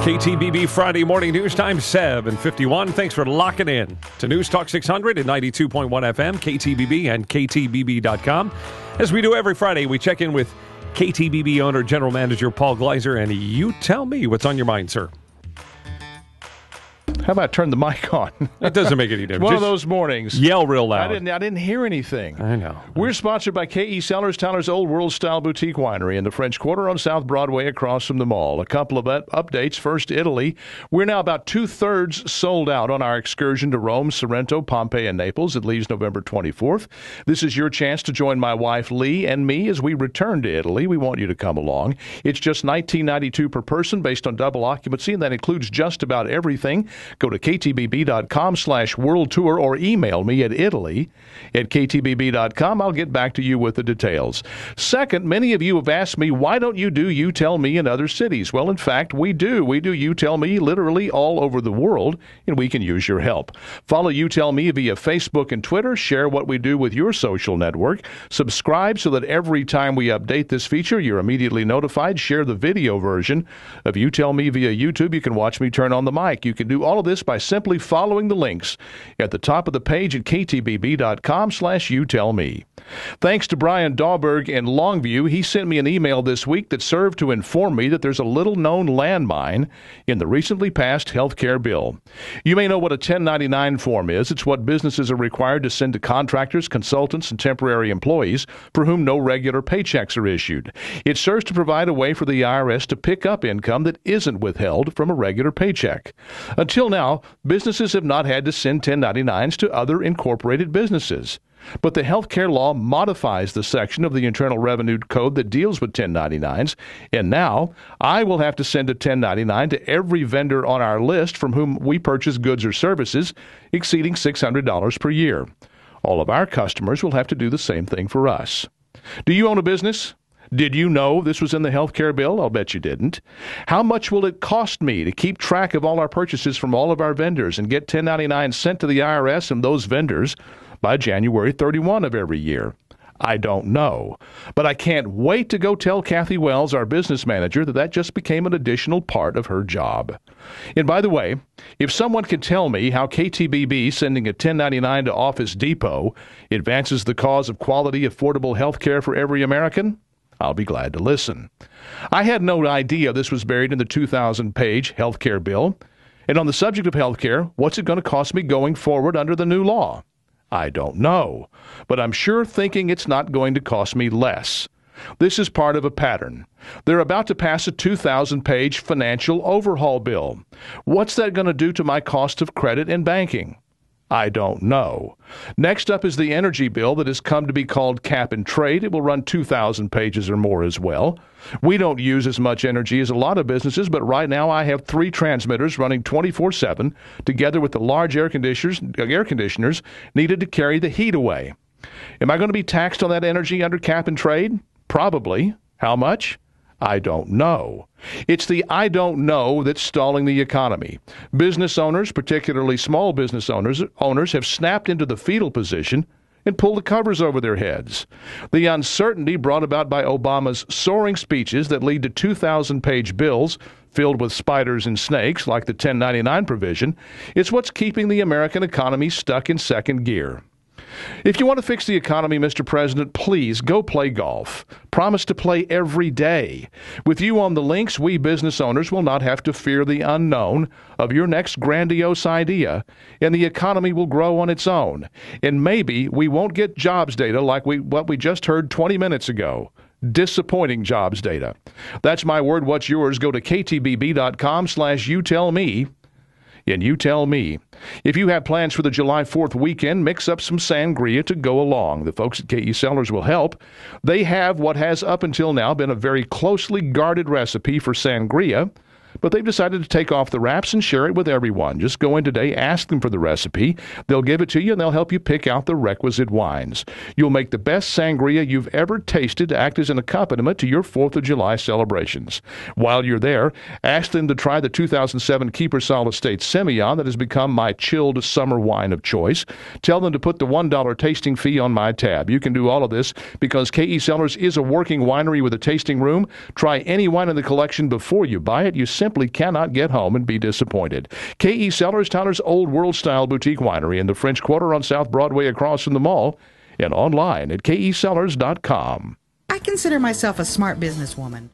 KTBB Friday morning news time, 7:51. Thanks for locking in to News Talk 600 and 92.1 FM, KTBB and KTBB.com. As we do every Friday, we check in with KTBB owner, General Manager Paul Gleiser, and you tell me what's on your mind, sir. How about turn the mic on? It doesn't make any difference. One of those mornings. Yell real loud. I didn't hear anything. I know. We're sponsored by K.E. Cellars, Tyler's Old World Style Boutique Winery in the French Quarter on South Broadway across from the mall. A couple of updates. First, Italy. We're now about two-thirds sold out on our excursion to Rome, Sorrento, Pompeii, and Naples. It leaves November 24th. This is your chance to join my wife, Lee, and me as we return to Italy. We want you to come along. It's just $19.92 per person based on double occupancy, and that includes just about everything. Go to ktbb.com/world tour or email me at italy@ktbb.com. I'll get back to you with the details. Second, many of you have asked me, why don't you do You Tell Me in other cities? Well, in fact, we do. We do You Tell Me literally all over the world, and we can use your help. Follow You Tell Me via Facebook and Twitter. Share what we do with your social network. Subscribe so that every time we update this feature, you're immediately notified. Share the video version of You Tell Me via YouTube. You can watch me turn on the mic. You can do all of this by simply following the links at the top of the page at ktbb.com/youtellme. Thanks to Brian Dawberg in Longview. He sent me an email this week that served to inform me that there's a little-known landmine in the recently passed health care bill. You may know what a 1099 form is. It's what businesses are required to send to contractors, consultants, and temporary employees for whom no regular paychecks are issued. It serves to provide a way for the IRS to pick up income that isn't withheld from a regular paycheck. Until now, businesses have not had to send 1099s to other incorporated businesses. But the health care law modifies the section of the Internal Revenue Code that deals with 1099s, and now I will have to send a 1099 to every vendor on our list from whom we purchase goods or services exceeding $600 per year. All of our customers will have to do the same thing for us. Do you own a business? Did you know this was in the health care bill? I'll bet you didn't. How much will it cost me to keep track of all our purchases from all of our vendors and get 1099 sent to the IRS and those vendors by January 31 of every year? I don't know. But I can't wait to go tell Kathy Wells, our business manager, that just became an additional part of her job. And by the way, if someone can tell me how KTBB sending a 1099 to Office Depot advances the cause of quality, affordable health care for every American, I'll be glad to listen. I had no idea this was buried in the 2,000-page health care bill. And on the subject of health care, what's it going to cost me going forward under the new law? I don't know, but I'm sure thinking it's not going to cost me less. This is part of a pattern. They're about to pass a 2,000-page financial overhaul bill. What's that going to do to my cost of credit and banking? I don't know. Next up is the energy bill that has come to be called Cap and Trade. It will run 2,000 pages or more as well. We don't use as much energy as a lot of businesses, but right now I have 3 transmitters running 24/7 together with the large air conditioners needed to carry the heat away. Am I going to be taxed on that energy under Cap and Trade? Probably. How much? I don't know. It's the I don't know that's stalling the economy. Business owners, particularly small business owners, have snapped into the fetal position and pulled the covers over their heads. The uncertainty brought about by Obama's soaring speeches that lead to 2,000-page bills filled with spiders and snakes, like the 1099 provision, is what's keeping the American economy stuck in second gear. If you want to fix the economy, Mr. President, please go play golf. Promise to play every day. With you on the links, we business owners will not have to fear the unknown of your next grandiose idea, and the economy will grow on its own. And maybe we won't get jobs data like what we just heard 20 minutes ago. Disappointing jobs data. That's my word. What's yours? Go to ktbb.com/youtellme. And you tell me. If you have plans for the July 4th weekend, mix up some sangria to go along. The folks at K.E. Cellars will help. They have what has up until now been a very closely guarded recipe for sangria, but they've decided to take off the wraps and share it with everyone. Just go in today, ask them for the recipe. They'll give it to you, and they'll help you pick out the requisite wines. You'll make the best sangria you've ever tasted to act as an accompaniment to your 4th of July celebrations. While you're there, ask them to try the 2007 Keepersall Estate Semillon that has become my chilled summer wine of choice. Tell them to put the $1 tasting fee on my tab. You can do all of this because K.E. Cellars is a working winery with a tasting room. Try any wine in the collection before you buy it. You simply simply cannot get home and be disappointed. K.E. Cellars, Tyler's Old World-style boutique winery in the French Quarter on South Broadway across from the mall, and online at kesellars.com. I consider myself a smart businesswoman.